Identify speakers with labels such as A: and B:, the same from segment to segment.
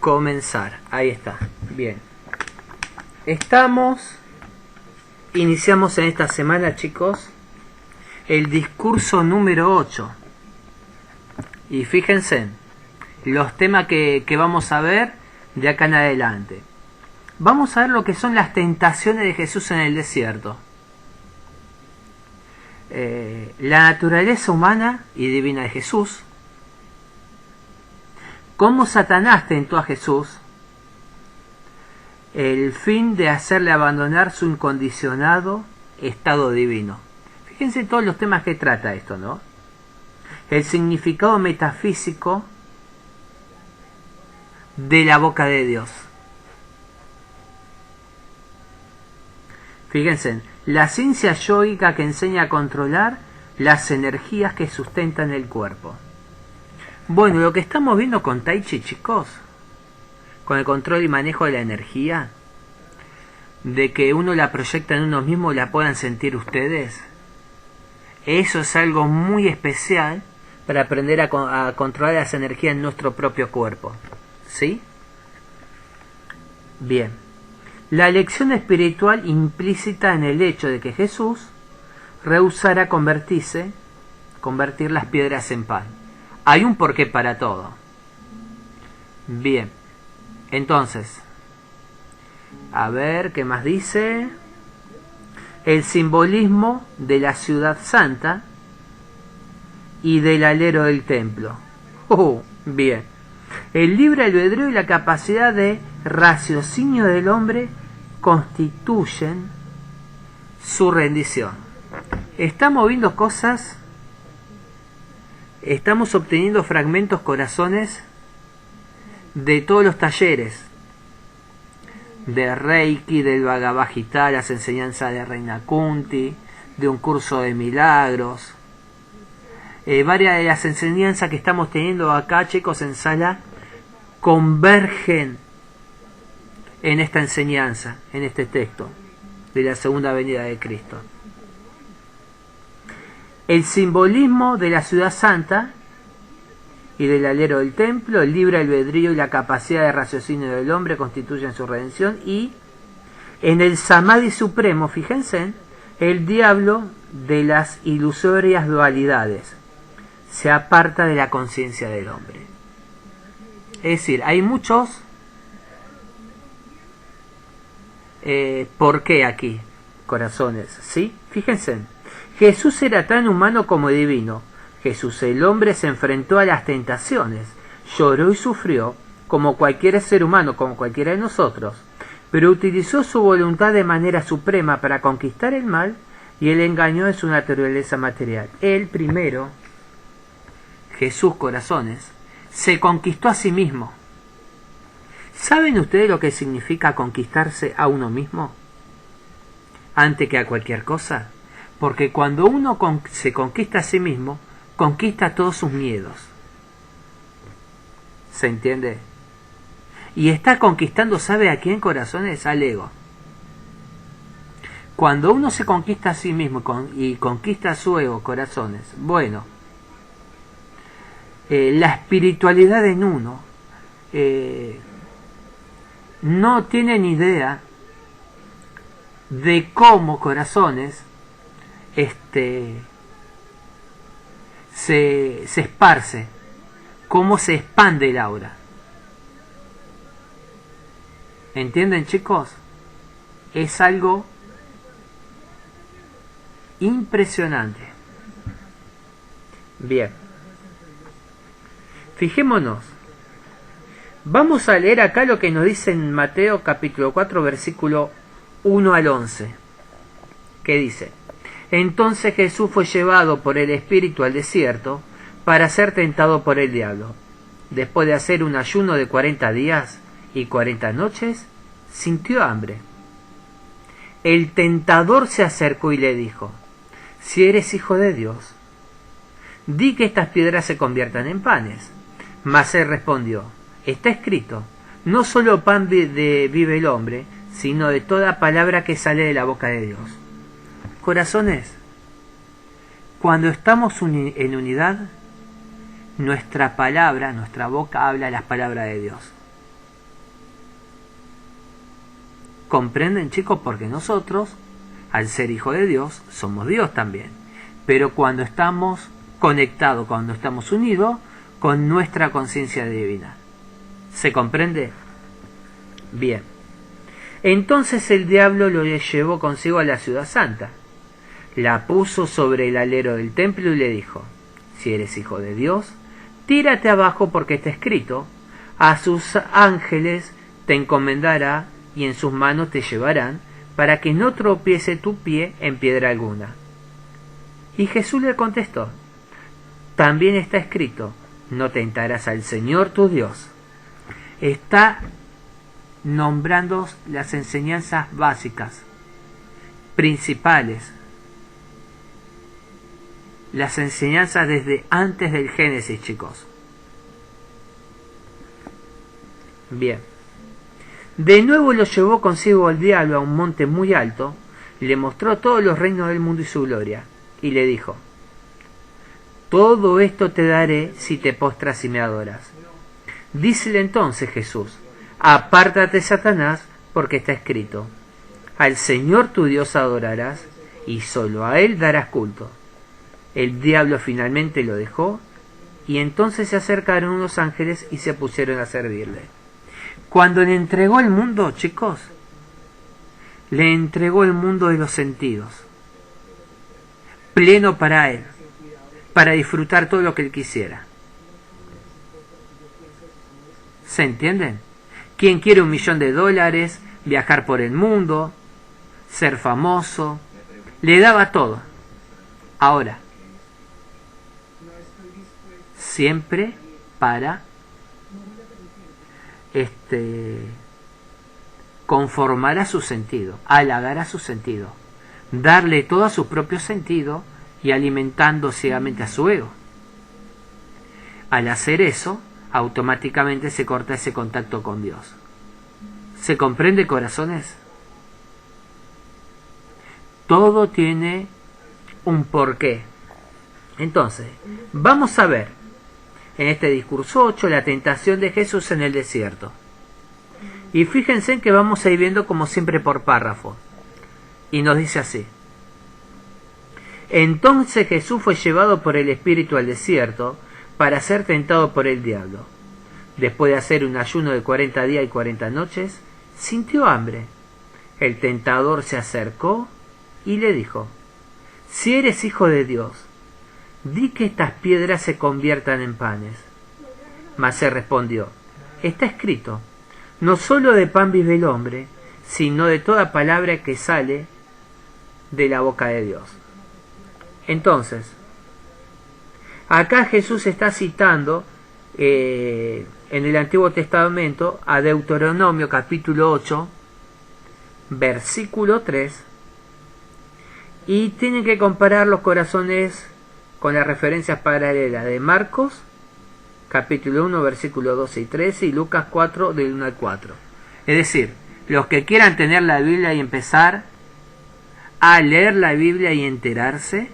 A: comenzar. Ahí está. Bien. Iniciamos en esta semana, chicos, el discurso número 8. Y fíjense, los temas que vamos a ver de acá en adelante. Vamos a ver lo que son las tentaciones de Jesús en el desierto. La naturaleza humana y divina de Jesús. Cómo Satanás tentó a Jesús. El fin de hacerle abandonar su incondicionado estado divino. Fíjense todos los temas que trata esto, ¿no? El significado metafísico de la boca de Dios. Fíjense, la ciencia yógica que enseña a controlar las energías que sustentan el cuerpo. Bueno, lo que estamos viendo con Tai Chi, chicos, con el control y manejo de la energía, de que uno la proyecta en uno mismo y la puedan sentir ustedes, eso es algo muy especial para aprender a controlar las energías en nuestro propio cuerpo. ¿Sí? Bien. La lección espiritual implícita en el hecho de que Jesús rehusara convertir las piedras en pan. Hay un porqué para todo. Bien. Entonces, a ver, ¿qué más dice? El simbolismo de la ciudad santa y del alero del templo. Bien. El libre albedrío y la capacidad de raciocinio del hombre constituyen su rendición. Estamos viendo cosas, estamos obteniendo fragmentos, corazones, de todos los talleres de Reiki, del Bhagavad Gita, las enseñanzas de Reina Kunti, de un curso de milagros. Varias de las enseñanzas que estamos teniendo acá, chicos, en sala, convergen en esta enseñanza, en este texto de la segunda venida de Cristo. El simbolismo de la ciudad santa y del alero del templo, el libre albedrío y la capacidad de raciocinio del hombre constituyen su redención. Y en el Samadhi supremo, fíjense, el diablo de las ilusorias dualidades se aparta de la conciencia del hombre. Es decir, hay muchos ¿por qué aquí, corazones? ¿Sí? Fíjense, Jesús era tan humano como divino. Jesús, el hombre, se enfrentó a las tentaciones, lloró y sufrió como cualquier ser humano, como cualquiera de nosotros, pero utilizó su voluntad de manera suprema para conquistar el mal y el engaño de su naturaleza material. Él primero, Jesús, corazones, se conquistó a sí mismo. ¿Saben ustedes lo que significa conquistarse a uno mismo? Antes que a cualquier cosa. Porque cuando uno se conquista a sí mismo, conquista todos sus miedos. ¿Se entiende? Y está conquistando, ¿sabe a quién, corazones? Al ego. Cuando uno se conquista a sí mismo y conquista a su ego, corazones, bueno, la espiritualidad en uno no tiene ni idea de cómo, corazones, se esparce, cómo se expande el aura. ¿Entienden, chicos? Es algo impresionante. Bien. Fijémonos. Vamos a leer acá lo que nos dice en Mateo capítulo 4, versículo 1 al 11. ¿Qué dice? Entonces Jesús fue llevado por el Espíritu al desierto para ser tentado por el diablo. Después de hacer un ayuno de 40 días y 40 noches, sintió hambre. El tentador se acercó y le dijo: si eres hijo de Dios, di que estas piedras se conviertan en panes. Mas él respondió: está escrito, no solo pan vive el hombre, sino de toda palabra que sale de la boca de Dios. Corazones, cuando estamos en unidad, nuestra palabra, nuestra boca habla las palabras de Dios. ¿Comprenden, chicos? Porque nosotros, al ser hijo de Dios, somos Dios también. Pero cuando estamos conectados, cuando estamos unidos con nuestra conciencia divina. ¿Se comprende? Bien. Entonces el diablo lo llevó consigo a la ciudad santa. La puso sobre el alero del templo y le dijo: si eres hijo de Dios, tírate abajo, porque está escrito: a sus ángeles te encomendará y en sus manos te llevarán, para que no tropiece tu pie en piedra alguna. Y Jesús le contestó: también está escrito: no tentarás al Señor tu Dios. Está nombrando las enseñanzas básicas, principales, las enseñanzas desde antes del Génesis, chicos. Bien. De nuevo lo llevó consigo el diablo a un monte muy alto, le mostró todos los reinos del mundo y su gloria, y le dijo: todo esto te daré si te postras y me adoras. Dícele entonces Jesús: apártate, Satanás, porque está escrito: al Señor tu Dios adorarás, y solo a Él darás culto. El diablo finalmente lo dejó, y entonces se acercaron unos ángeles y se pusieron a servirle. Cuando le entregó el mundo, chicos, le entregó el mundo de los sentidos, pleno para él, para disfrutar todo lo que él quisiera. ¿Se entienden? ¿Quién quiere $1.000.000, viajar por el mundo, ser famoso? Le daba todo. Ahora, siempre para conformar a su sentido, halagar a su sentido, darle todo a su propio sentido y alimentando ciegamente a su ego. Al hacer eso, automáticamente se corta ese contacto con Dios. ¿Se comprende, corazones? Todo tiene un porqué. Entonces, vamos a ver en este discurso 8 la tentación de Jesús en el desierto. Y fíjense en que vamos a ir viendo como siempre por párrafo. Y nos dice así: entonces Jesús fue llevado por el Espíritu al desierto para ser tentado por el diablo. Después de hacer un ayuno de 40 días y 40 noches, sintió hambre. El tentador se acercó y le dijo: si eres hijo de Dios, di que estas piedras se conviertan en panes. Mas él respondió: está escrito: no solo de pan vive el hombre, sino de toda palabra que sale de la boca de Dios. Entonces, acá Jesús está citando en el Antiguo Testamento a Deuteronomio capítulo 8, versículo 3, y tienen que comparar los corazones con las referencias paralelas de Marcos capítulo 1, versículo 12 y 13, y Lucas 4, del 1 al 4. Es decir, los que quieran tener la Biblia y empezar a leer la Biblia y enterarse,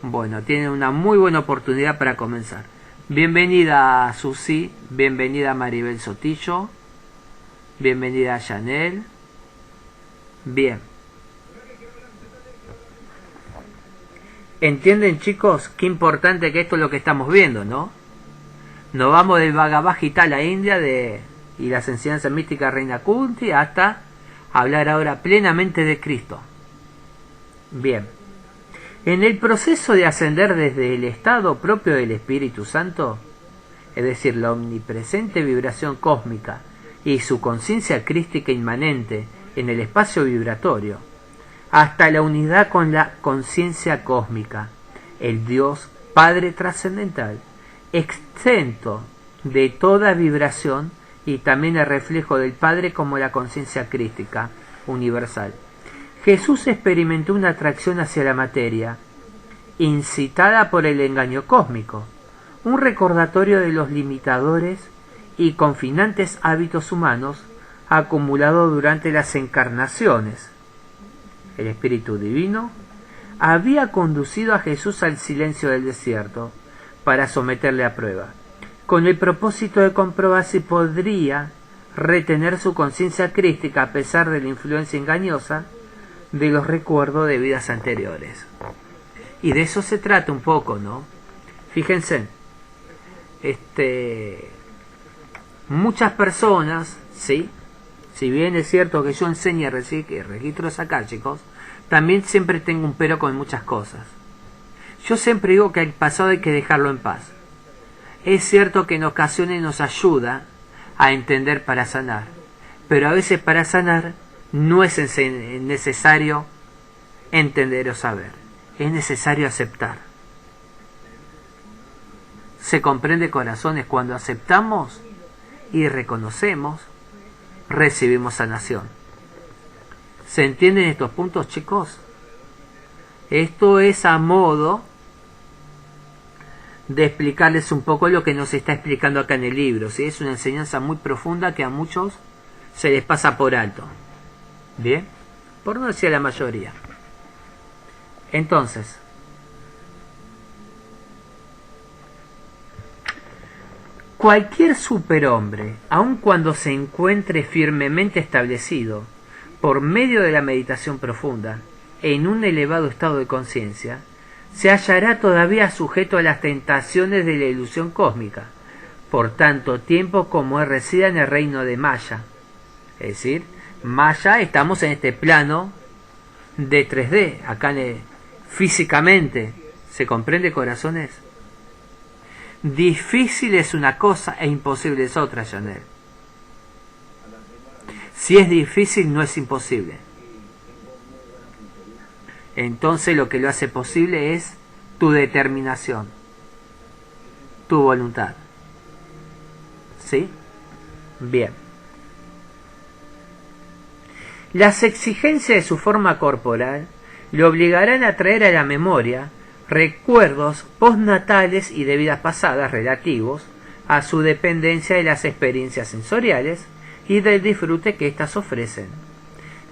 A: bueno, tienen una muy buena oportunidad para comenzar. Bienvenida a Susi, bienvenida a Maribel Sotillo, bienvenida a Chanel. Bien. ¿Entienden, chicos? Qué importante que esto es lo que estamos viendo, ¿no? Nos vamos del Bhagavad Gita a la India y las enseñanzas místicas Reina Kunti hasta hablar ahora plenamente de Cristo. Bien. En el proceso de ascender desde el estado propio del Espíritu Santo, es decir, la omnipresente vibración cósmica y su conciencia crística inmanente en el espacio vibratorio, hasta la unidad con la conciencia cósmica, el Dios Padre trascendental, exento de toda vibración y también el reflejo del Padre como la conciencia crística universal. Jesús experimentó una atracción hacia la materia, incitada por el engaño cósmico, un recordatorio de los limitadores y confinantes hábitos humanos acumulados durante las encarnaciones. El Espíritu Divino había conducido a Jesús al silencio del desierto para someterle a prueba, con el propósito de comprobar si podría retener su conciencia crística a pesar de la influencia engañosa de los recuerdos de vidas anteriores. Y de eso se trata un poco, ¿no? Fíjense, muchas personas, ¿sí? Si bien es cierto que yo enseño registros akáshicos, también siempre tengo un pero con muchas cosas. Yo siempre digo que el pasado hay que dejarlo en paz. Es cierto que en ocasiones nos ayuda a entender para sanar, pero a veces para sanar no es necesario entender o saber, es necesario aceptar. Se comprende, corazones, cuando aceptamos y reconocemos, recibimos sanación. ¿Se entienden estos puntos, chicos? Esto es a modo de explicarles un poco lo que nos está explicando acá en el libro, ¿sí? Es una enseñanza muy profunda que a muchos se les pasa por alto. Bien, por no decir la mayoría. Entonces, cualquier superhombre, aun cuando se encuentre firmemente establecido por medio de la meditación profunda en un elevado estado de conciencia, se hallará todavía sujeto a las tentaciones de la ilusión cósmica, por tanto tiempo como él resida en el reino de Maya. Es decir, Maya, estamos en este plano de 3D, acá físicamente. ¿Se comprende, corazones? Difícil es una cosa e imposible es otra, Janel. Si es difícil, no es imposible. Entonces lo que lo hace posible es tu determinación, tu voluntad. ¿Sí? Bien. Las exigencias de su forma corporal le obligarán a traer a la memoria recuerdos postnatales y de vidas pasadas relativos a su dependencia de las experiencias sensoriales y del disfrute que éstas ofrecen.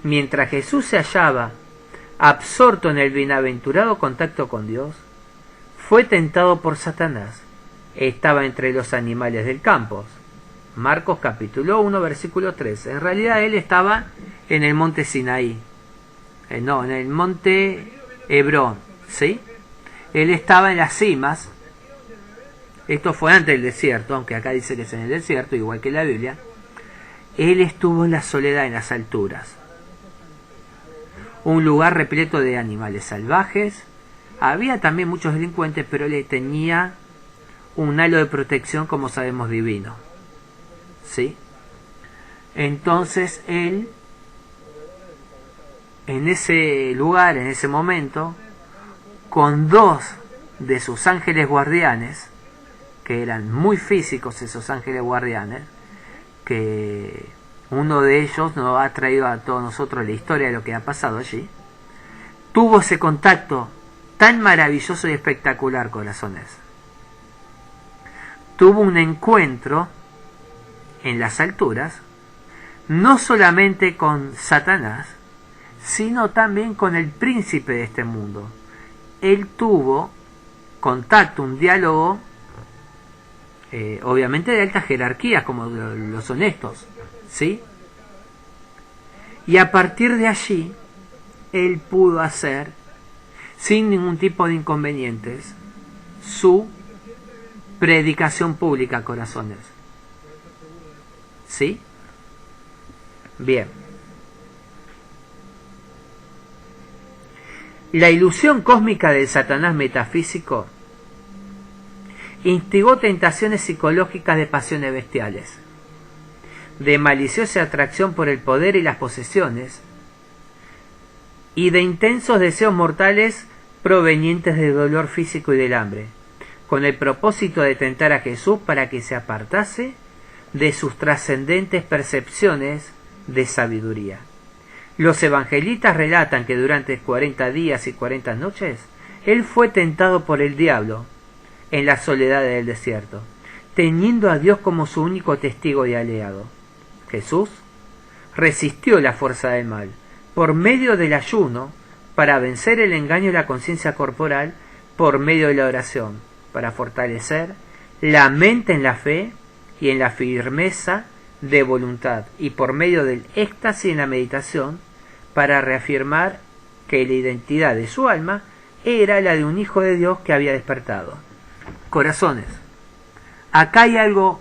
A: Mientras Jesús se hallaba absorto en el bienaventurado contacto con Dios, fue tentado por Satanás. Estaba entre los animales del campo. Marcos capítulo 1, versículo 13. En realidad él estaba en el monte Sinaí. En el monte Hebrón, ¿sí? Él estaba en las cimas. Esto fue antes del desierto, aunque acá dice que es en el desierto, igual que la Biblia. Él estuvo en la soledad, en las alturas. Un lugar repleto de animales salvajes. Había también muchos delincuentes, pero él tenía un halo de protección, como sabemos, divino. ¿Sí? Entonces él, en ese lugar, en ese momento, con 2 de sus ángeles guardianes, que eran muy físicos esos ángeles guardianes, que uno de ellos nos ha traído a todos nosotros la historia de lo que ha pasado allí, tuvo ese contacto tan maravilloso y espectacular, corazones. Tuvo un encuentro en las alturas, no solamente con Satanás, sino también con el príncipe de este mundo. Él tuvo contacto, un diálogo, obviamente de alta jerarquía, como lo son estos, ¿sí? Y a partir de allí, él pudo hacer, sin ningún tipo de inconvenientes, su predicación pública, corazones. ¿Sí? Bien. La ilusión cósmica del Satanás metafísico instigó tentaciones psicológicas de pasiones bestiales, de maliciosa atracción por el poder y las posesiones, y de intensos deseos mortales provenientes del dolor físico y del hambre, con el propósito de tentar a Jesús para que se apartase de sus trascendentes percepciones de sabiduría. Los evangelistas relatan que durante 40 días y 40 noches él fue tentado por el diablo en la soledad del desierto, teniendo a Dios como su único testigo y aliado. Jesús resistió la fuerza del mal por medio del ayuno para vencer el engaño de la conciencia corporal, por medio de la oración para fortalecer la mente en la fe y en la firmeza de voluntad y por medio del éxtasis en la meditación para reafirmar que la identidad de su alma era la de un hijo de Dios que había despertado. Corazones, acá hay algo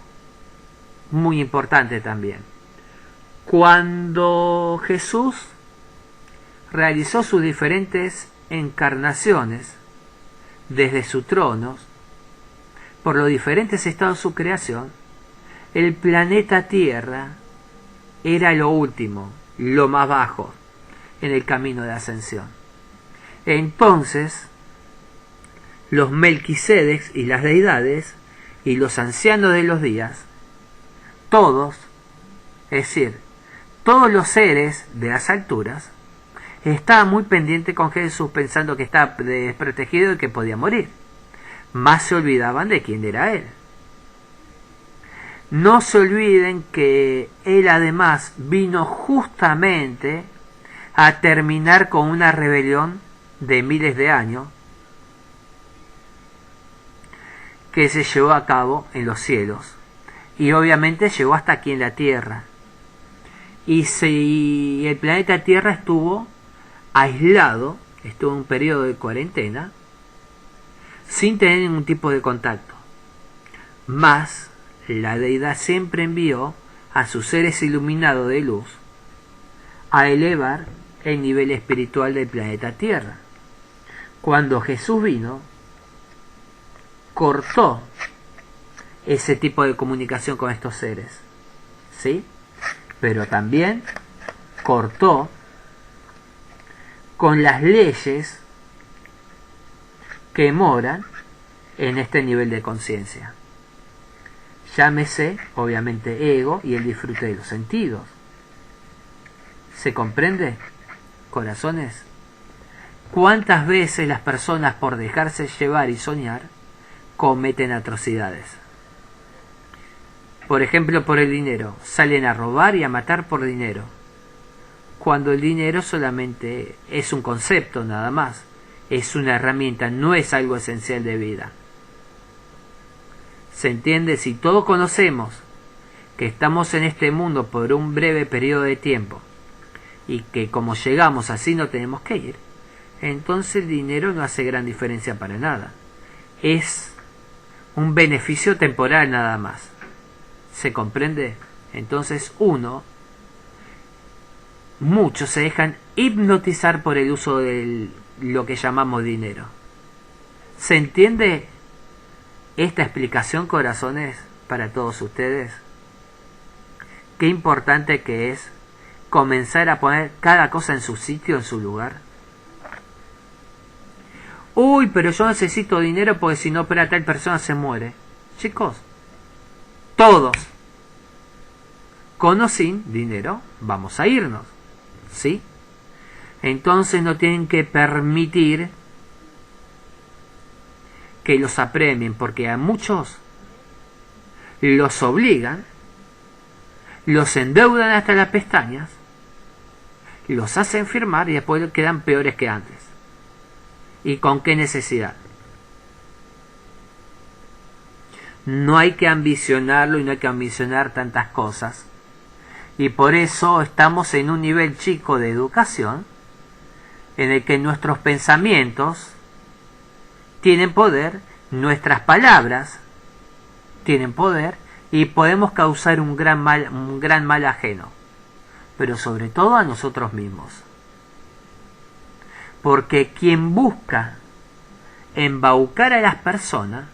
A: muy importante también. Cuando Jesús realizó sus diferentes encarnaciones desde su trono, por los diferentes estados de su creación, el planeta Tierra era lo último, lo más bajo en el camino de ascensión. Entonces, los Melquisedecs y las deidades y los ancianos de los días, todos, es decir, todos los seres de las alturas, estaban muy pendientes con Jesús pensando que estaba desprotegido y que podía morir. Más se olvidaban de quién era Él. No se olviden que Él además vino justamente a terminar con una rebelión de miles de años que se llevó a cabo en los cielos y obviamente llegó hasta aquí en la tierra. Y si el planeta Tierra estuvo aislado, estuvo en un periodo de cuarentena, sin tener ningún tipo de contacto. Mas la deidad siempre envió a sus seres iluminados de luz a elevar el nivel espiritual del planeta Tierra. Cuando Jesús vino, cortó ese tipo de comunicación con estos seres, ¿sí? Pero también cortó con las leyes que moran en este nivel de conciencia. Llámese, obviamente, ego y el disfrute de los sentidos. ¿Se comprende, corazones? ¿Cuántas veces las personas, por dejarse llevar y soñar, cometen atrocidades? Por ejemplo, por el dinero. Salen a robar y a matar por dinero, cuando el dinero solamente es un concepto nada más. Es una herramienta, no es algo esencial de vida. ¿Se entiende? Si todos conocemos que estamos en este mundo por un breve periodo de tiempo y que como llegamos así no tenemos que ir, entonces el dinero no hace gran diferencia para nada. Es un beneficio temporal nada más. ¿Se comprende? Entonces muchos se dejan hipnotizar por el uso de lo que llamamos dinero. ¿Se entiende esta explicación, corazones, para todos ustedes? Qué importante que es comenzar a poner cada cosa en su sitio, en su lugar. Uy, pero yo necesito dinero porque si no opera tal persona se muere. Chicos, todos, con o sin dinero, vamos a irnos, ¿sí? Entonces no tienen que permitir que los apremien, porque a muchos los obligan, los endeudan hasta las pestañas, los hacen firmar y después quedan peores que antes. ¿Y con qué necesidad? No hay que ambicionarlo y no hay que ambicionar tantas cosas. Y por eso estamos en un nivel chico de educación en el que nuestros pensamientos tienen poder, nuestras palabras tienen poder y podemos causar un gran mal ajeno, pero sobre todo a nosotros mismos. Porque quien busca embaucar a las personas,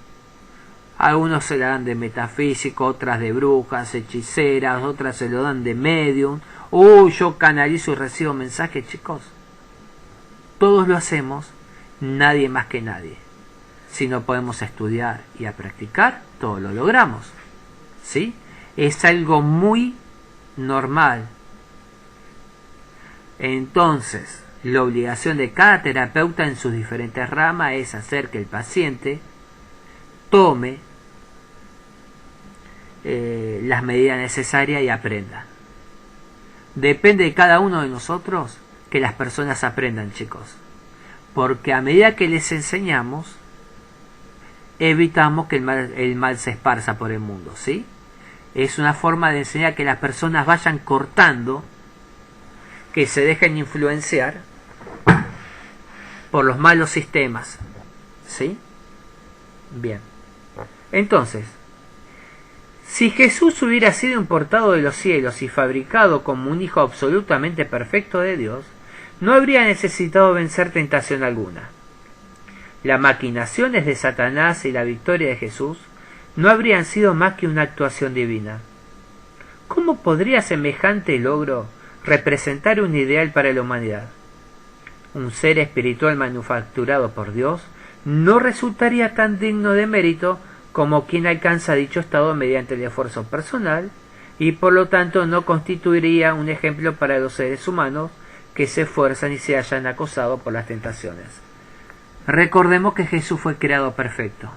A: algunos se la dan de metafísico, otras de brujas, hechiceras, otras se lo dan de medium. Yo canalizo y recibo mensajes, chicos. Todos lo hacemos, nadie más que nadie. Si no podemos estudiar y a practicar, todo lo logramos. ¿Sí? Es algo muy normal. Entonces, la obligación de cada terapeuta en sus diferentes ramas es hacer que el paciente tome las medidas necesarias y aprenda. Depende de cada uno de nosotros que las personas aprendan, chicos. Porque a medida que les enseñamos, evitamos que el mal se esparza por el mundo, ¿sí? Es una forma de enseñar que las personas vayan cortando, que se dejen influenciar por los malos sistemas. ¿Sí? Bien. Entonces, si Jesús hubiera sido importado de los cielos y fabricado como un hijo absolutamente perfecto de Dios, no habría necesitado vencer tentación alguna. Las maquinaciones de Satanás y la victoria de Jesús no habrían sido más que una actuación divina. ¿Cómo podría semejante logro representar un ideal para la humanidad? Un ser espiritual manufacturado por Dios no resultaría tan digno de mérito como quien alcanza dicho estado mediante el esfuerzo personal, y por lo tanto no constituiría un ejemplo para los seres humanos que se esfuerzan y se hallan acosados por las tentaciones. Recordemos que Jesús fue creado perfecto.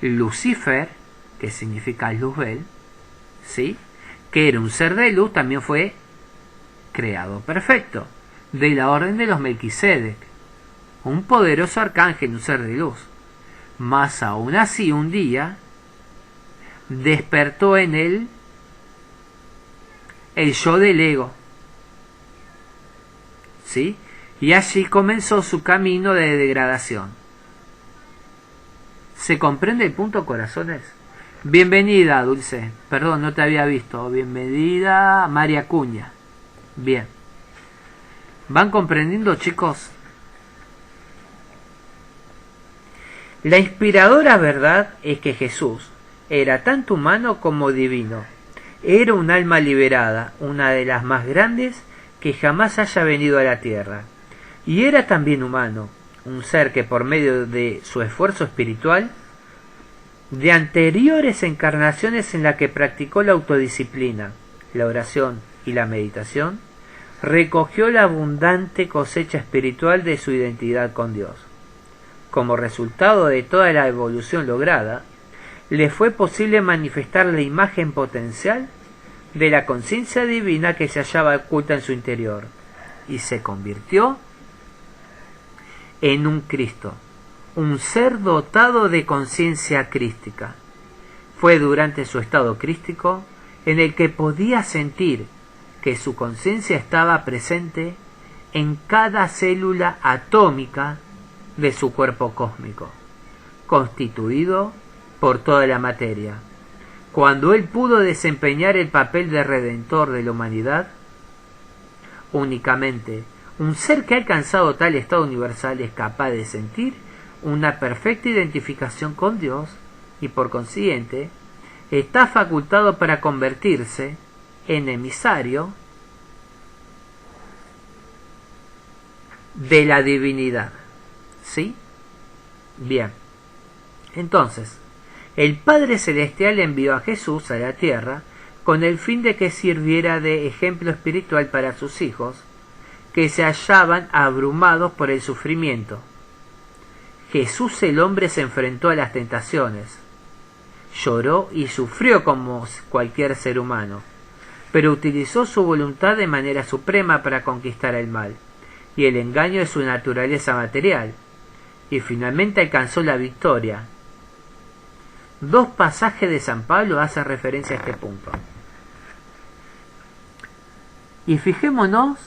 A: Lucifer, que significa Luzbel, ¿sí?, que era un ser de luz, también fue creado perfecto, de la orden de los Melquisedec, un poderoso arcángel, un ser de luz. Mas aún así, un día despertó en él el yo del ego, ¿sí?, y allí comenzó su camino de degradación. ¿Se comprende el punto, corazones? Bienvenida, Dulce. Perdón, no te había visto. Bienvenida, María Cuña. Bien. ¿Van comprendiendo, chicos? La inspiradora verdad es que Jesús era tanto humano como divino. Era un alma liberada, una de las más grandes que jamás haya venido a la tierra. Y era también humano, un ser que por medio de su esfuerzo espiritual, de anteriores encarnaciones en la que practicó la autodisciplina, la oración y la meditación, recogió la abundante cosecha espiritual de su identidad con Dios. Como resultado de toda la evolución lograda, le fue posible manifestar la imagen potencial de la conciencia divina que se hallaba oculta en su interior, y se convirtió en un Cristo, un ser dotado de conciencia crística. Fue durante su estado crístico en el que podía sentir que su conciencia estaba presente en cada célula atómica de su cuerpo cósmico, constituido por toda la materia. Cuando él pudo desempeñar el papel de redentor de la humanidad, únicamente un ser que ha alcanzado tal estado universal es capaz de sentir una perfecta identificación con Dios y por consiguiente está facultado para convertirse en emisario de la divinidad. ¿Sí? Bien. Entonces, el Padre Celestial envió a Jesús a la tierra con el fin de que sirviera de ejemplo espiritual para sus hijos, que se hallaban abrumados por el sufrimiento. Jesús el hombre se enfrentó a las tentaciones, lloró y sufrió como cualquier ser humano, pero utilizó su voluntad de manera suprema para conquistar el mal y el engaño de su naturaleza material, y finalmente alcanzó la victoria. Dos pasajes de San Pablo hacen referencia a este punto. Y fijémonos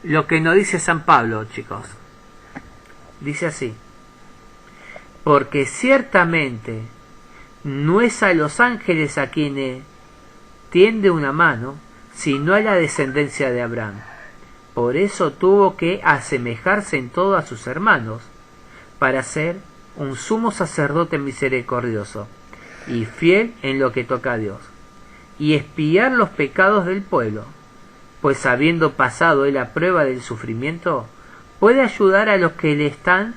A: lo que nos dice San Pablo, chicos. Dice así: porque ciertamente no es a los ángeles a quienes tiende una mano, sino a la descendencia de Abraham. Por eso tuvo que asemejarse en todo a sus hermanos, para ser un sumo sacerdote misericordioso y fiel en lo que toca a Dios, y expiar los pecados del pueblo, pues habiendo pasado él la prueba del sufrimiento, puede ayudar a los que le están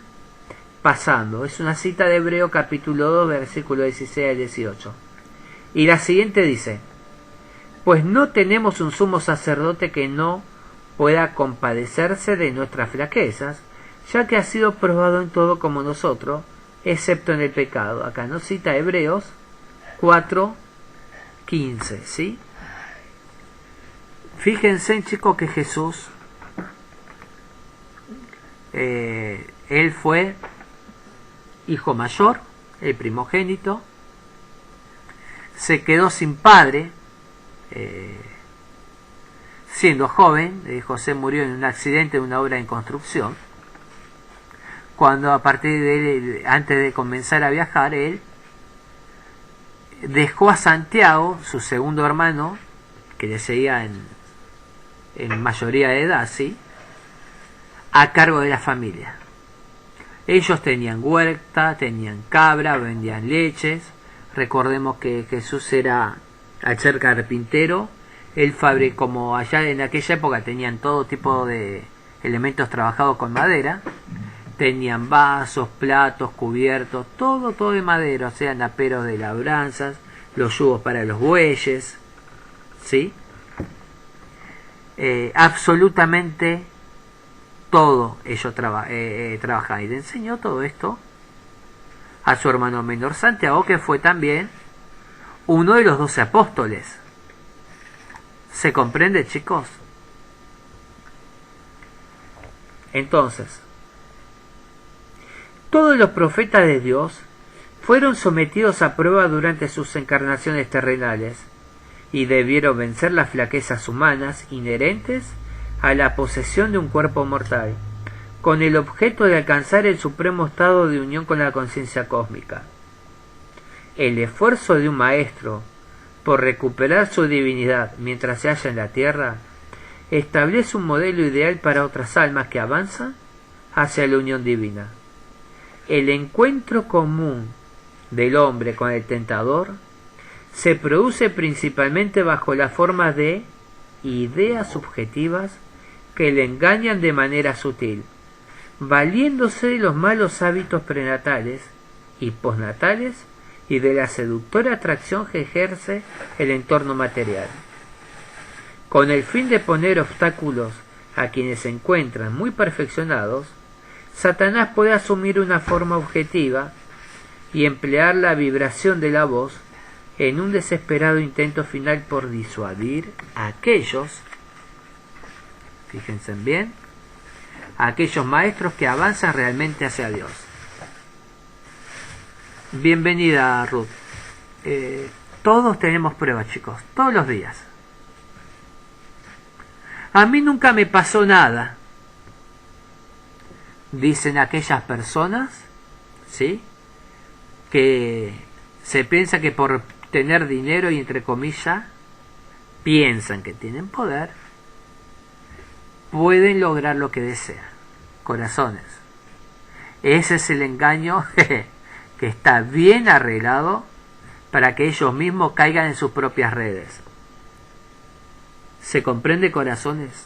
A: pasando. Es una cita de Hebreo capítulo 2, versículo 16 al 18. Y la siguiente dice: pues no tenemos un sumo sacerdote que no pueda compadecerse de nuestras flaquezas, ya que ha sido probado en todo como nosotros, excepto en el pecado. Acá nos cita Hebreos 4:15, ¿sí? Fíjense, chicos, que Jesús, él fue hijo mayor, el primogénito, se quedó sin padre, siendo joven. José murió en un accidente de una obra en construcción. Cuando a partir de él, antes de comenzar a viajar, él dejó a Santiago, su segundo hermano, que le seguía en mayoría de edad, ¿sí?, a cargo de la familia. Ellos tenían huerta, tenían cabra, vendían leches. Recordemos que Jesús era, al ser carpintero, él fabricó, como allá en aquella época tenían todo tipo de elementos trabajados con madera, tenían vasos, platos, cubiertos, todo de madera, o sea, naperos de labranzas, los yugos para los bueyes, ¿sí? Absolutamente todo ellos trabajaban, y le enseñó todo esto a su hermano menor Santiago, que fue también uno de los 12 apóstoles. ¿Se comprende, chicos? Entonces, todos los profetas de Dios fueron sometidos a prueba durante sus encarnaciones terrenales y debieron vencer las flaquezas humanas inherentes a la posesión de un cuerpo mortal, con el objeto de alcanzar el supremo estado de unión con la conciencia cósmica. El esfuerzo de un maestro por recuperar su divinidad mientras se halla en la tierra establece un modelo ideal para otras almas que avanzan hacia la unión divina. El encuentro común del hombre con el tentador se produce principalmente bajo la forma de ideas subjetivas que le engañan de manera sutil, valiéndose de los malos hábitos prenatales y postnatales y de la seductora atracción que ejerce el entorno material. Con el fin de poner obstáculos a quienes se encuentran muy perfeccionados, Satanás puede asumir una forma objetiva y emplear la vibración de la voz en un desesperado intento final por disuadir a aquellos, fíjense bien, a aquellos maestros que avanzan realmente hacia Dios. Bienvenida, Ruth. Todos tenemos pruebas, chicos, todos los días. A mí nunca me pasó nada, dicen aquellas personas, ¿sí?, que se piensa que por tener dinero y, entre comillas, piensan que tienen poder, pueden lograr lo que desean. Corazones, ese es el engaño que está bien arreglado para que ellos mismos caigan en sus propias redes. ¿Se comprende, corazones?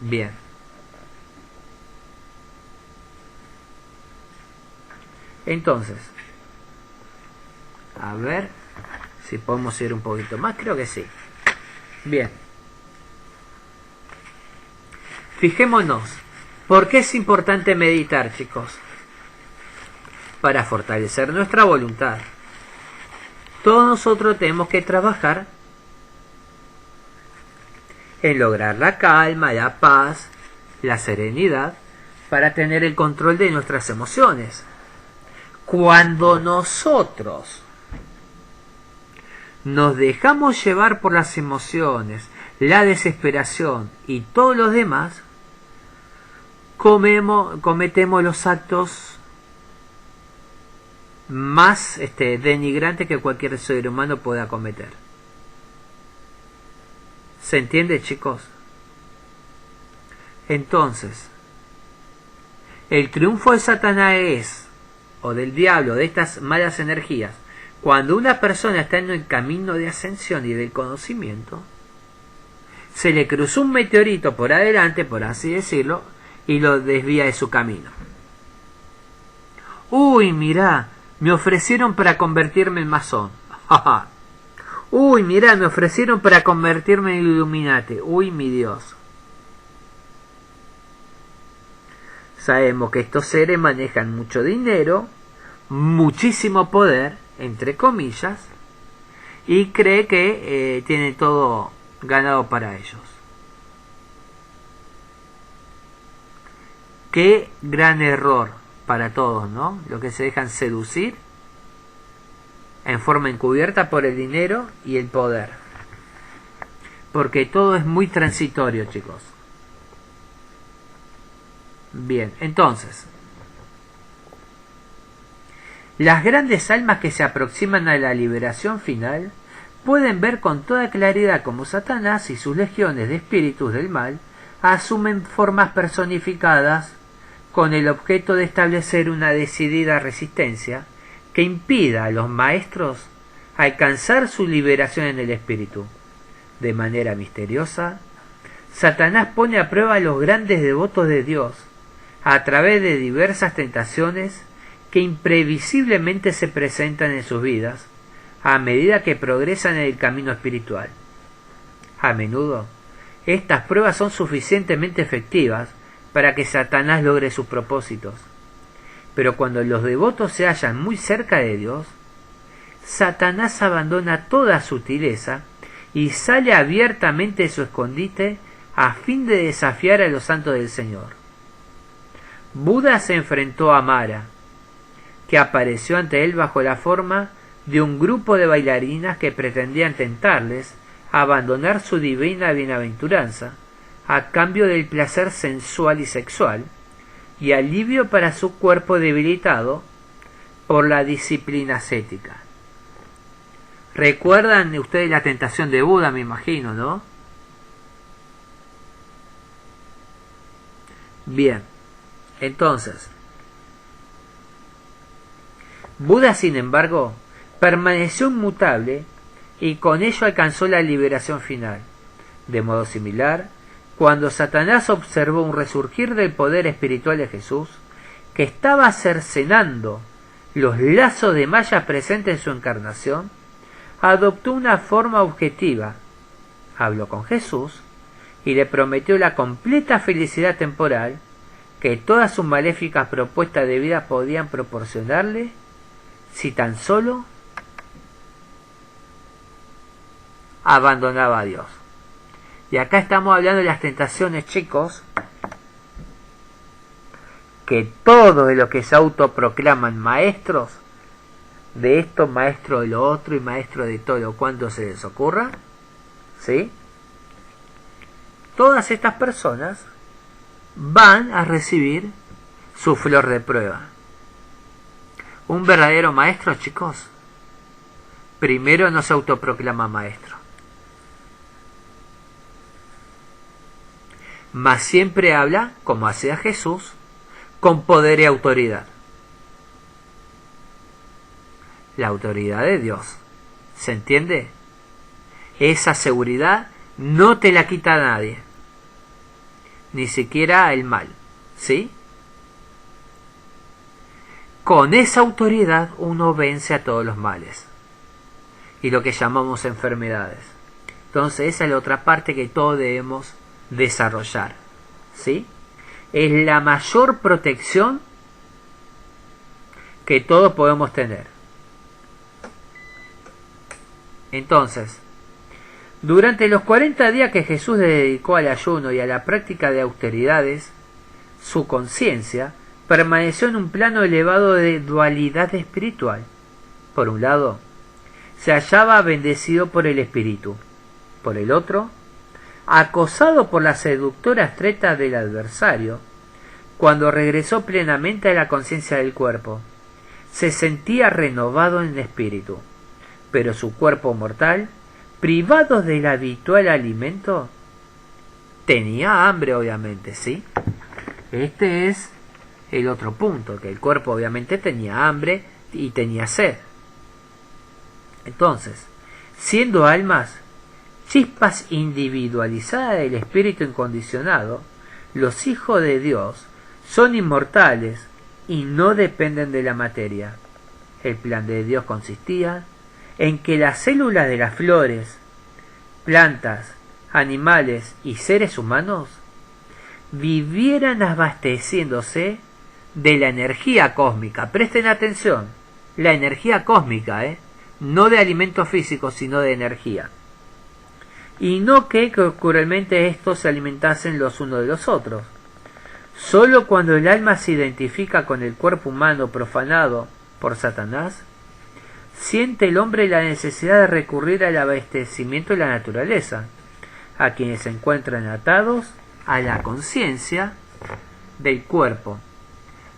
A: Bien. Entonces, a ver si podemos ir un poquito más. Creo que sí. Bien. Fijémonos. ¿Por qué es importante meditar, chicos? Para fortalecer nuestra voluntad. Todos nosotros tenemos que trabajar en lograr la calma, la paz, la serenidad, para tener el control de nuestras emociones. Cuando nosotros nos dejamos llevar por las emociones, la desesperación y todos los demás, cometemos los actos más denigrantes que cualquier ser humano pueda cometer. ¿Se entiende, chicos? Entonces, el triunfo de Satanás o del diablo, de estas malas energías, cuando una persona está en el camino de ascensión y del conocimiento, se le cruzó un meteorito por adelante, por así decirlo, y lo desvía de su camino. Uy, mirá, me ofrecieron para convertirme en masón. Uy, mirá, me ofrecieron para convertirme en Illuminati. Uy, mi Dios. Sabemos que estos seres manejan mucho dinero, muchísimo poder, entre comillas, y cree que tiene todo ganado para ellos. Qué gran error para todos, ¿no? Los que se dejan seducir en forma encubierta por el dinero y el poder. Porque todo es muy transitorio, chicos. Bien, entonces, las grandes almas que se aproximan a la liberación final pueden ver con toda claridad cómo Satanás y sus legiones de espíritus del mal asumen formas personificadas con el objeto de establecer una decidida resistencia que impida a los maestros alcanzar su liberación en el espíritu. De manera misteriosa, Satanás pone a prueba a los grandes devotos de Dios a través de diversas tentaciones que imprevisiblemente se presentan en sus vidas a medida que progresan en el camino espiritual. A menudo, estas pruebas son suficientemente efectivas para que Satanás logre sus propósitos. Pero cuando los devotos se hallan muy cerca de Dios, Satanás abandona toda sutileza y sale abiertamente de su escondite a fin de desafiar a los santos del Señor. Buda se enfrentó a Mara, que apareció ante él bajo la forma de un grupo de bailarinas que pretendían tentarles a abandonar su divina bienaventuranza a cambio del placer sensual y sexual y alivio para su cuerpo debilitado por la disciplina ascética. ¿Recuerdan ustedes la tentación de Buda, me imagino, no? Bien, entonces, Buda, sin embargo, permaneció inmutable y con ello alcanzó la liberación final. De modo similar, cuando Satanás observó un resurgir del poder espiritual de Jesús, que estaba cercenando los lazos de malla presentes en su encarnación, adoptó una forma objetiva, habló con Jesús y le prometió la completa felicidad temporal que todas sus maléficas propuestas de vida podían proporcionarle si tan solo abandonaba a Dios. Y acá estamos hablando de las tentaciones, chicos, que todos de los que se autoproclaman maestros de esto, maestro de lo otro y maestro de todo cuanto se les ocurra, ¿sí? Todas estas personas van a recibir su flor de prueba. Un verdadero maestro, chicos, primero no se autoproclama maestro, mas siempre habla, como hacía Jesús, con poder y autoridad. La autoridad de Dios, ¿se entiende? Esa seguridad no te la quita nadie, ni siquiera el mal, ¿sí? Con esa autoridad uno vence a todos los males y lo que llamamos enfermedades. Entonces esa es la otra parte que todos debemos desarrollar, ¿sí? Es la mayor protección que todos podemos tener. Entonces, durante los 40 días que Jesús le dedicó al ayuno y a la práctica de austeridades, su conciencia permaneció en un plano elevado de dualidad espiritual. Por un lado, se hallaba bendecido por el espíritu. Por el otro, acosado por las seductoras tretas del adversario, cuando regresó plenamente a la conciencia del cuerpo, se sentía renovado en el espíritu, pero su cuerpo mortal, privado del habitual alimento, tenía hambre, obviamente, ¿sí? Este es el otro punto, que el cuerpo obviamente tenía hambre y tenía sed. Entonces, siendo almas, chispas individualizadas del espíritu incondicionado, los hijos de Dios son inmortales y no dependen de la materia. El plan de Dios consistía en que las células de las flores, plantas, animales y seres humanos vivieran abasteciéndose de la energía cósmica. Presten atención, la energía cósmica, no de alimentos físicos, sino de energía. Y no que cruelmente estos se alimentasen los unos de los otros. Solo cuando el alma se identifica con el cuerpo humano profanado por Satanás, siente el hombre la necesidad de recurrir al abastecimiento de la naturaleza, a quienes se encuentran atados a la conciencia del cuerpo.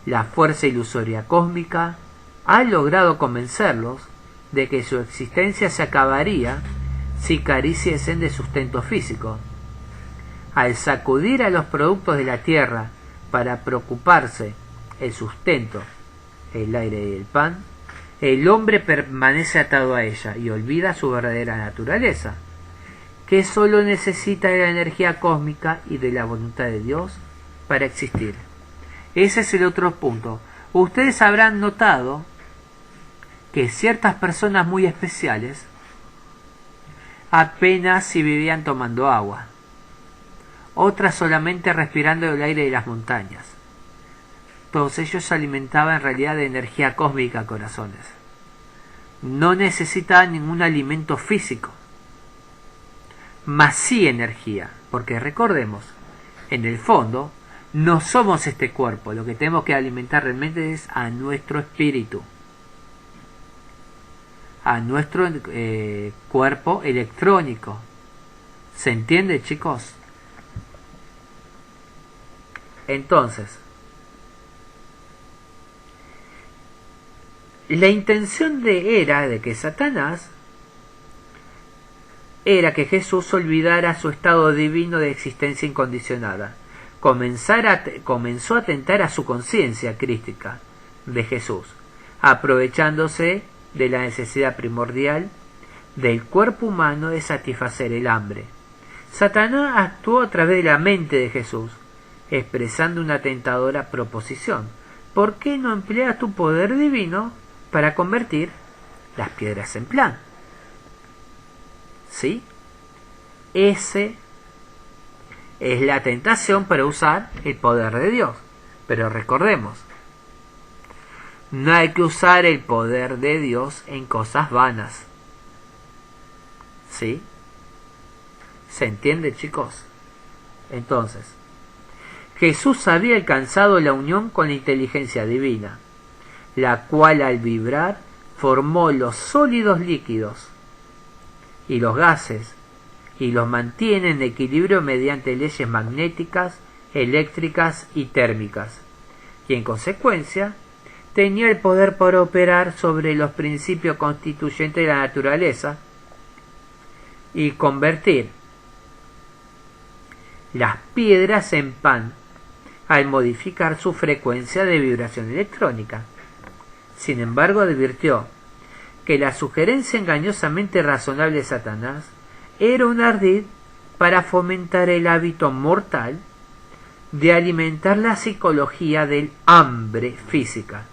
A: La fuerza ilusoria cósmica ha logrado convencerlos de que su existencia se acabaría si careciesen de sustento físico. Al sacudir a los productos de la tierra para preocuparse el sustento, el aire y el pan, el hombre permanece atado a ella y olvida su verdadera naturaleza, que sólo necesita de la energía cósmica y de la voluntad de Dios para existir. Ese es el otro punto. Ustedes habrán notado que ciertas personas muy especiales apenas si vivían tomando agua, otras solamente respirando el aire de las montañas. Todos ellos se alimentaban en realidad de energía cósmica, corazones. No necesitaban ningún alimento físico, mas sí energía, porque recordemos, en el fondo, no somos este cuerpo, lo que tenemos que alimentar realmente es a nuestro espíritu, a nuestro cuerpo electrónico. ¿Se entiende, chicos? Entonces, la intención era de que Satanás era que Jesús olvidara su estado divino de existencia incondicionada. Comenzó a atentar a su conciencia crística de Jesús, aprovechándose de la necesidad primordial del cuerpo humano de satisfacer el hambre. Satanás actuó a través de la mente de Jesús, expresando una tentadora proposición. ¿Por qué no empleas tu poder divino para convertir las piedras en pan? ¿Sí? Ese es la tentación para usar el poder de Dios. Pero recordemos, no hay que usar el poder de Dios en cosas vanas. ¿Sí? ¿Se entiende, chicos? Entonces, Jesús había alcanzado la unión con la inteligencia divina, la cual al vibrar formó los sólidos líquidos y los gases, y los mantiene en equilibrio mediante leyes magnéticas, eléctricas y térmicas, y en consecuencia tenía el poder para operar sobre los principios constituyentes de la naturaleza y convertir las piedras en pan al modificar su frecuencia de vibración electrónica. Sin embargo, advirtió que la sugerencia engañosamente razonable de Satanás era un ardid para fomentar el hábito mortal de alimentar la psicología del hambre física,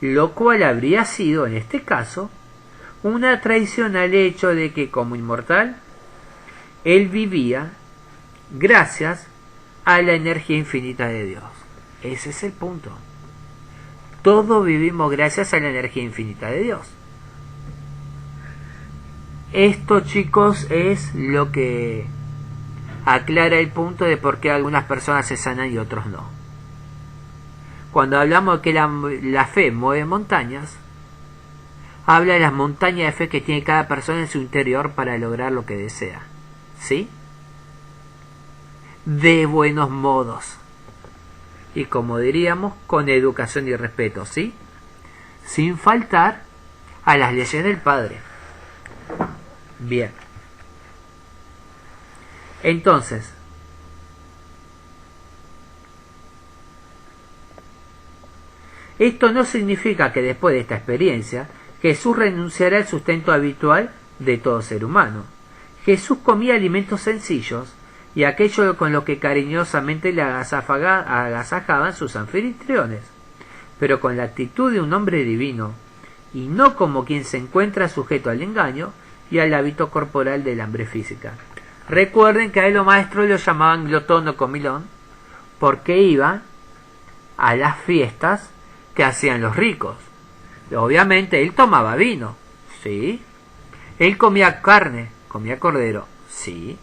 A: lo cual habría sido, en este caso, una traición al hecho de que, como inmortal, él vivía gracias a la energía infinita de Dios. Ese es el punto. Todos vivimos gracias a la energía infinita de Dios. Esto, chicos, es lo que aclara el punto de por qué algunas personas se sanan y otros no. Cuando hablamos de que la fe mueve montañas, habla de las montañas de fe que tiene cada persona en su interior para lograr lo que desea. ¿Sí? De buenos modos. Y como diríamos, con educación y respeto, ¿sí? Sin faltar a las leyes del Padre. Bien. Entonces, esto no significa que después de esta experiencia Jesús renunciará al sustento habitual de todo ser humano. Jesús comía alimentos sencillos y aquello con lo que cariñosamente le agasajaban sus anfitriones, pero con la actitud de un hombre divino, y no como quien se encuentra sujeto al engaño y al hábito corporal del hambre física. Recuerden que a él los maestros lo llamaban glotón o comilón, porque iba a las fiestas que hacían los ricos. Obviamente él tomaba vino, sí. Él comía carne, comía cordero, sí.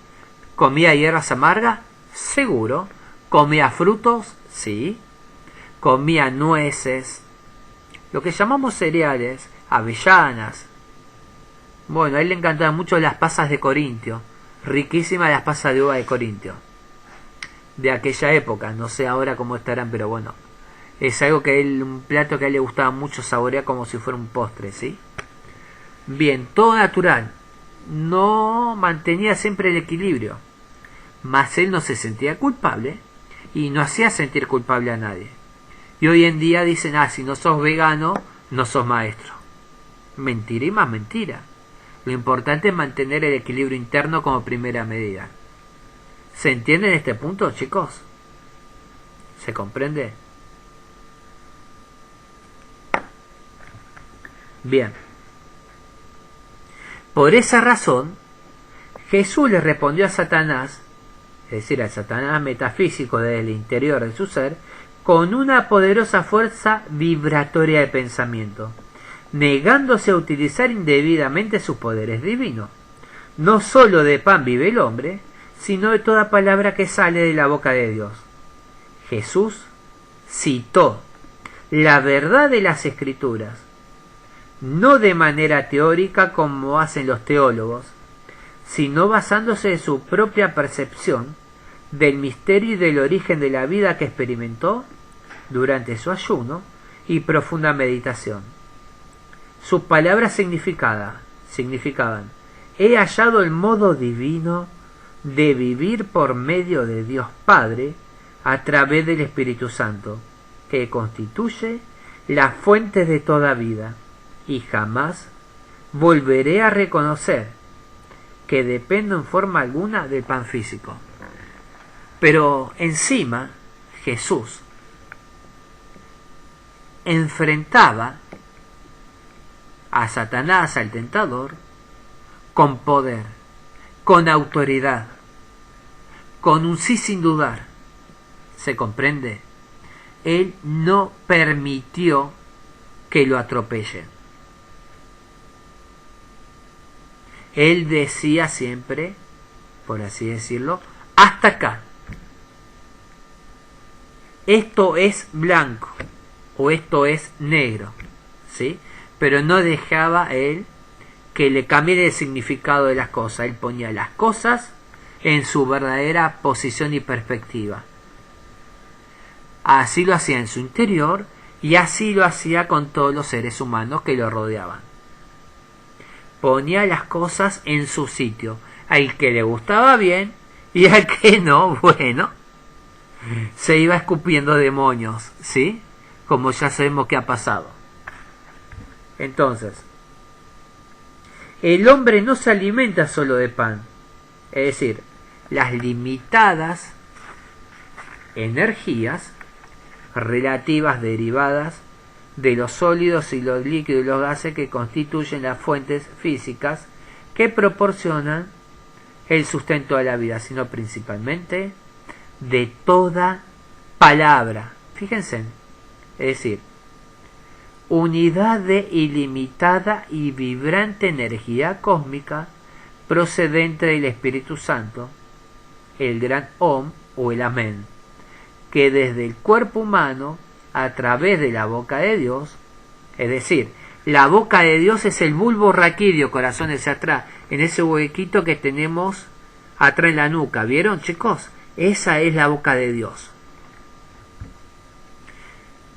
A: ¿Comía hierbas amargas? Seguro. ¿Comía frutos? Sí. Comía nueces, lo que llamamos cereales, avellanas. Bueno, a él le encantaban mucho las pasas de Corintio, riquísimas las pasas de uva de Corintio, de aquella época, no sé ahora cómo estarán, pero bueno, es algo que un plato que a él le gustaba mucho saborear como si fuera un postre, ¿sí? Bien, todo natural, no mantenía siempre el equilibrio, mas él no se sentía culpable y no hacía sentir culpable a nadie. Y hoy en día dicen, si no sos vegano, no sos maestro. Mentira y más mentira. Lo importante es mantener el equilibrio interno como primera medida. ¿Se entiende en este punto, chicos? ¿Se comprende? Bien. Por esa razón, Jesús le respondió a Satanás, es decir, al Satanás metafísico desde el interior de su ser, con una poderosa fuerza vibratoria de pensamiento, negándose a utilizar indebidamente sus poderes divinos. No sólo de pan vive el hombre, sino de toda palabra que sale de la boca de Dios. Jesús citó la verdad de las Escrituras, no de manera teórica como hacen los teólogos, sino basándose en su propia percepción del misterio y del origen de la vida que experimentó durante su ayuno y profunda meditación. Sus palabras significaban: he hallado el modo divino de vivir por medio de Dios Padre a través del Espíritu Santo, que constituye la fuente de toda vida, y jamás volveré a reconocer que dependo en forma alguna del pan físico. Pero encima, Jesús enfrentaba a Satanás, al tentador, con poder, con autoridad, con un sí sin dudar. ¿Se comprende? Él no permitió que lo atropellen. Él decía siempre, por así decirlo, hasta acá. Esto es blanco o esto es negro, ¿sí? Pero no dejaba él que le cambiara el significado de las cosas. Él ponía las cosas en su verdadera posición y perspectiva. Así lo hacía en su interior y así lo hacía con todos los seres humanos que lo rodeaban. Ponía las cosas en su sitio. Al que le gustaba bien y al que no, bueno, se iba escupiendo demonios, ¿sí? Como ya sabemos que ha pasado. Entonces, el hombre no se alimenta solo de pan, es decir, las limitadas energías relativas derivadas de los sólidos y los líquidos y los gases que constituyen las fuentes físicas que proporcionan el sustento de la vida, sino principalmente de toda palabra. Fíjense, es decir, unidad de ilimitada y vibrante energía cósmica procedente del Espíritu Santo, el gran Om o el Amén, que desde el cuerpo humano, a través de la boca de Dios, es decir, la boca de Dios es el bulbo raquídeo, corazones atrás, en ese huequito que tenemos atrás en la nuca, ¿vieron, chicos? Esa es la boca de Dios.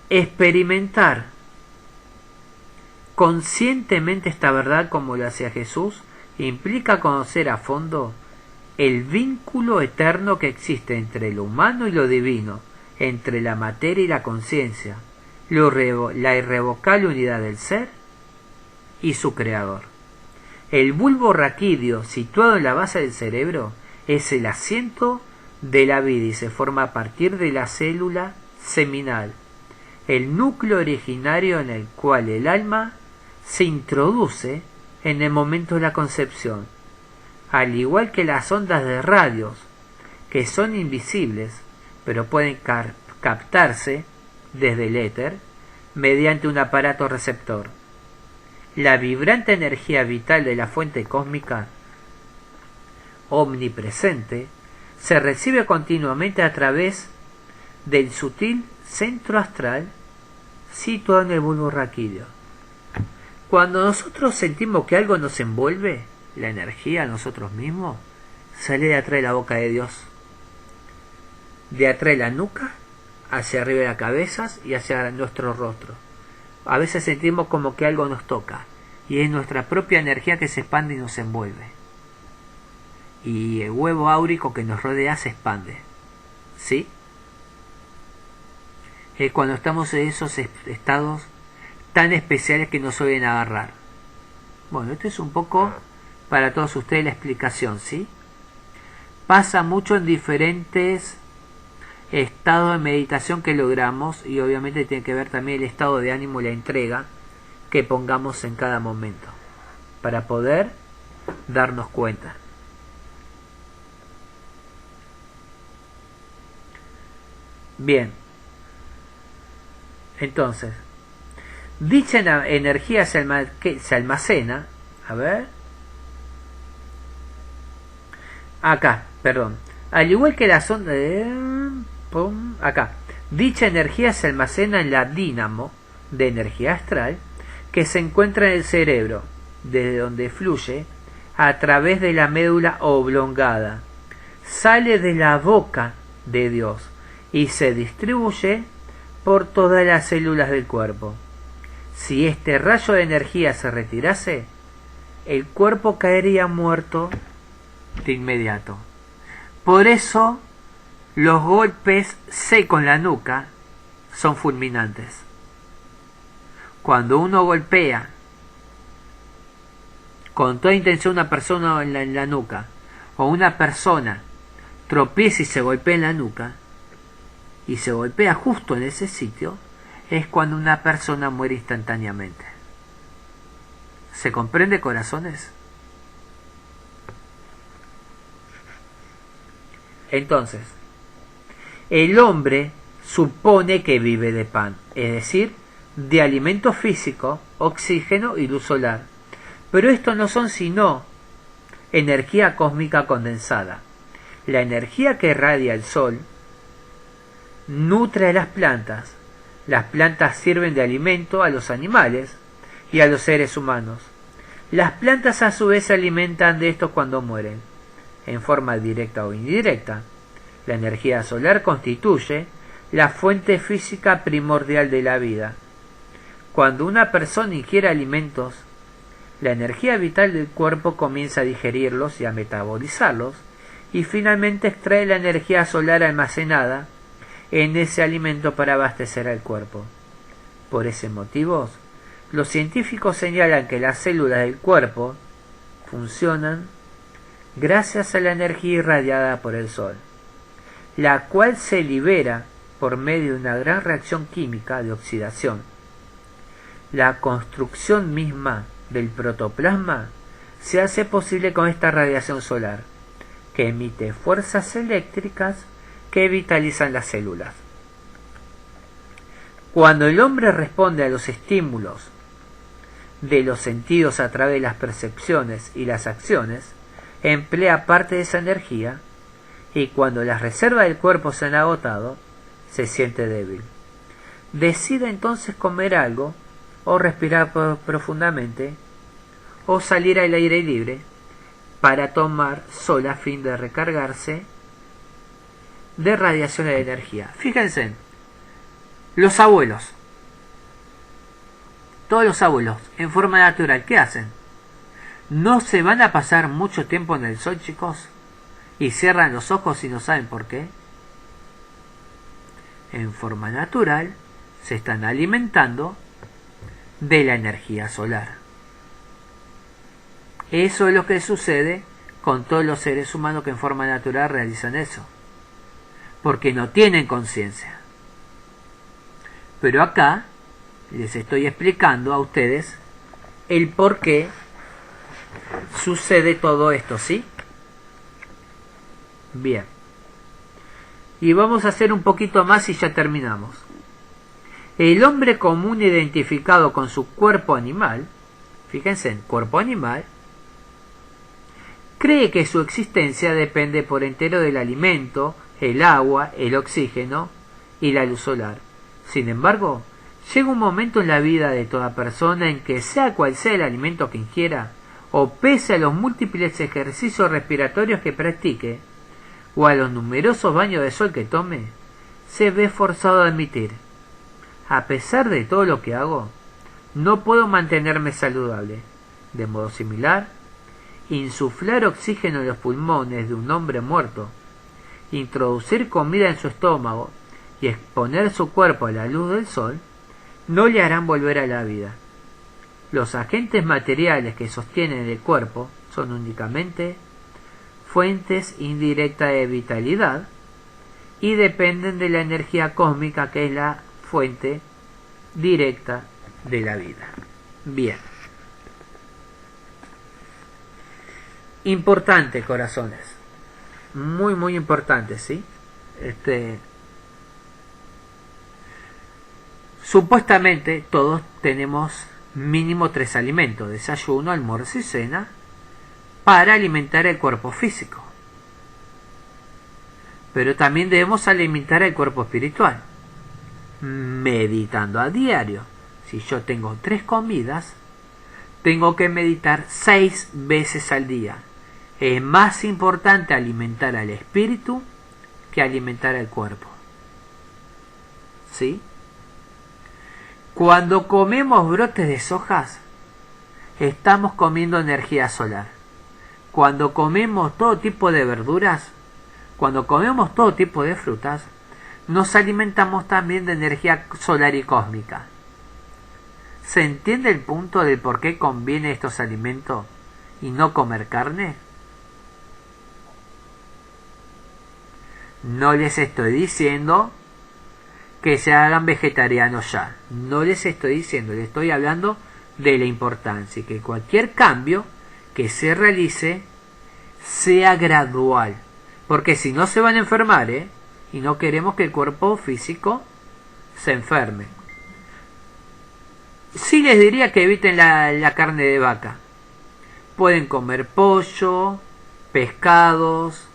A: Experimentar conscientemente esta verdad como lo hacía Jesús implica conocer a fondo el vínculo eterno que existe entre lo humano y lo divino, entre la materia y la conciencia, la irrevocable unidad del ser y su creador. El bulbo raquídeo, situado en la base del cerebro, es el asiento de la vida y se forma a partir de la célula seminal, el núcleo originario en el cual el alma se introduce en el momento de la concepción, al igual que las ondas de radios, que son invisibles, pero pueden captarse desde el éter mediante un aparato receptor. La vibrante energía vital de la fuente cósmica omnipresente se recibe continuamente a través del sutil centro astral situado en el bulbo raquídeo. Cuando nosotros sentimos que algo nos envuelve, la energía a nosotros mismos, sale de atrás de la boca de Dios, de atrás de la nuca, hacia arriba de la cabeza y hacia nuestro rostro. A veces sentimos como que algo nos toca, y es nuestra propia energía que se expande y nos envuelve. Y el huevo áurico que nos rodea se expande. ¿Sí? Es cuando estamos en esos estados tan especiales que nos suelen agarrar. Bueno, esto es un poco para todos ustedes la explicación, ¿sí? Pasa mucho en diferentes estados de meditación que logramos, y obviamente tiene que ver también el estado de ánimo y la entrega que pongamos en cada momento para poder darnos cuenta. Bien, entonces dicha energía se almacena, a ver, acá, perdón, al igual que la sonda acá, dicha energía se almacena en la dínamo de energía astral que se encuentra en el cerebro, desde donde fluye a través de la médula oblongada, sale de la boca de Dios y se distribuye por todas las células del cuerpo. Si este rayo de energía se retirase, el cuerpo caería muerto de inmediato. Por eso los golpes secos en la nuca son fulminantes. Cuando uno golpea con toda intención a una persona en la nuca, o una persona tropieza y se golpea en la nuca, y se golpea justo en ese sitio, es cuando una persona muere instantáneamente. ¿Se comprende, corazones? Entonces, el hombre supone que vive de pan, es decir, de alimento físico, oxígeno y luz solar. Pero estos no son sino energía cósmica condensada. La energía que irradia el sol nutre a las plantas. Las plantas sirven de alimento a los animales y a los seres humanos. Las plantas a su vez se alimentan de estos cuando mueren, en forma directa o indirecta. La energía solar constituye la fuente física primordial de la vida. Cuando una persona ingiere alimentos, la energía vital del cuerpo comienza a digerirlos y a metabolizarlos, y finalmente extrae la energía solar almacenada en ese alimento para abastecer al cuerpo. Por ese motivo, los científicos señalan que las células del cuerpo funcionan gracias a la energía irradiada por el sol, la cual se libera por medio de una gran reacción química de oxidación. La construcción misma del protoplasma se hace posible con esta radiación solar, que emite fuerzas eléctricas que vitalizan las células. Cuando el hombre responde a los estímulos de los sentidos a través de las percepciones y las acciones, emplea parte de esa energía, y cuando las reservas del cuerpo se han agotado, se siente débil. Decide entonces comer algo, o respirar profundamente, o salir al aire libre para tomar sol a fin de recargarse de radiación de energía. Fíjense, los abuelos, todos los abuelos, en forma natural, ¿qué hacen? ¿No se van a pasar mucho tiempo en el sol, chicos? Y cierran los ojos y no saben por qué. En forma natural, se están alimentando de la energía solar. Eso es lo que sucede con todos los seres humanos que en forma natural realizan eso, porque no tienen conciencia. Pero acá les estoy explicando a ustedes el por qué sucede todo esto, ¿sí? Bien. Y vamos a hacer un poquito más y ya terminamos. El hombre común identificado con su cuerpo animal, fíjense, cuerpo animal, cree que su existencia depende por entero del alimento, el agua, el oxígeno y la luz solar. Sin embargo, llega un momento en la vida de toda persona en que, sea cual sea el alimento que ingiera, o pese a los múltiples ejercicios respiratorios que practique, o a los numerosos baños de sol que tome, se ve forzado a admitir: a pesar de todo lo que hago, no puedo mantenerme saludable. De modo similar, insuflar oxígeno en los pulmones de un hombre muerto, introducir comida en su estómago y exponer su cuerpo a la luz del sol, no le harán volver a la vida. Los agentes materiales que sostienen el cuerpo son únicamente fuentes indirectas de vitalidad y dependen de la energía cósmica, que es la fuente directa de la vida. Bien. Importante, corazones. Muy, muy importante, ¿sí? Supuestamente todos tenemos mínimo 3 alimentos: desayuno, almuerzo y cena, para alimentar el cuerpo físico. Pero también debemos alimentar el cuerpo espiritual, meditando a diario. Si yo tengo 3 comidas, tengo que meditar 6 veces al día. Es más importante alimentar al espíritu que alimentar al cuerpo. ¿Sí? Cuando comemos brotes de sojas, estamos comiendo energía solar. Cuando comemos todo tipo de verduras, cuando comemos todo tipo de frutas, nos alimentamos también de energía solar y cósmica. ¿Se entiende el punto de por qué conviene estos alimentos y no comer carne? No les estoy diciendo que se hagan vegetarianos ya. No les estoy diciendo, les estoy hablando de la importancia, que cualquier cambio que se realice sea gradual. Porque si no se van a enfermar, y no queremos que el cuerpo físico se enferme. Sí les diría que eviten la carne de vaca. Pueden comer pollo, pescados,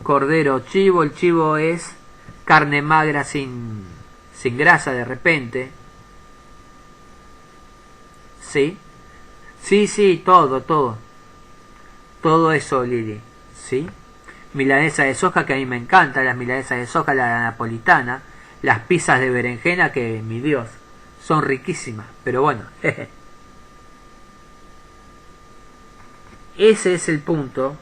A: cordero, chivo. El chivo es carne magra sin grasa de repente. ¿Sí? Sí, todo eso, Lili. ¿Sí? Milanesa de soja, que a mí me encanta, las milanesas de soja, la napolitana, las pizzas de berenjena, que, mi Dios, son riquísimas, pero bueno. Ese es el punto,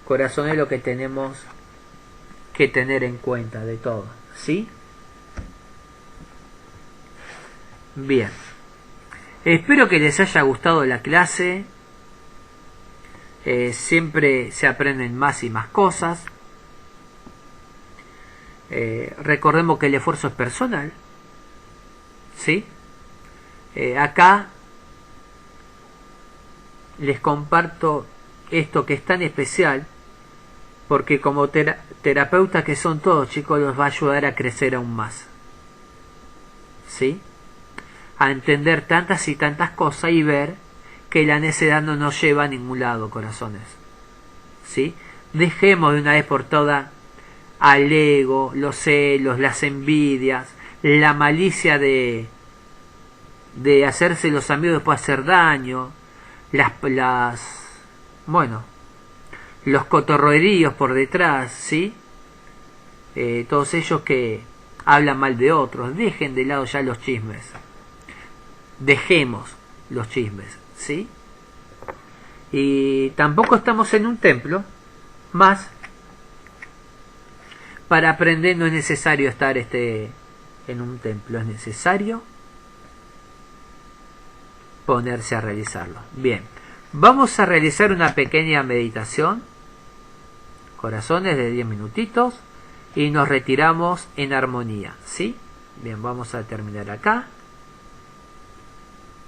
A: corazón, es lo que tenemos que tener en cuenta de todo, ¿sí? Bien. Espero que les haya gustado la clase. Siempre se aprenden más y más cosas. Recordemos que el esfuerzo es personal, ¿sí? Acá les comparto esto que es tan especial, porque como terapeutas que son todos, chicos, los va a ayudar a crecer aún más, ¿sí? A entender tantas y tantas cosas y ver que la necedad no nos lleva a ningún lado, corazones, ¿sí? Dejemos de una vez por todas al ego, los celos, las envidias, la malicia de hacerse los amigos después hacer daño, los cotorreríos por detrás, ¿sí? Todos ellos que hablan mal de otros. Dejen de lado ya los chismes. Dejemos los chismes, ¿sí? Y tampoco estamos en un templo más. Para aprender no es necesario estar en un templo, es necesario ponerse a realizarlo. Bien, vamos a realizar una pequeña meditación, corazones, de 10 minutitos, y nos retiramos en armonía, ¿sí? Bien, vamos a terminar acá.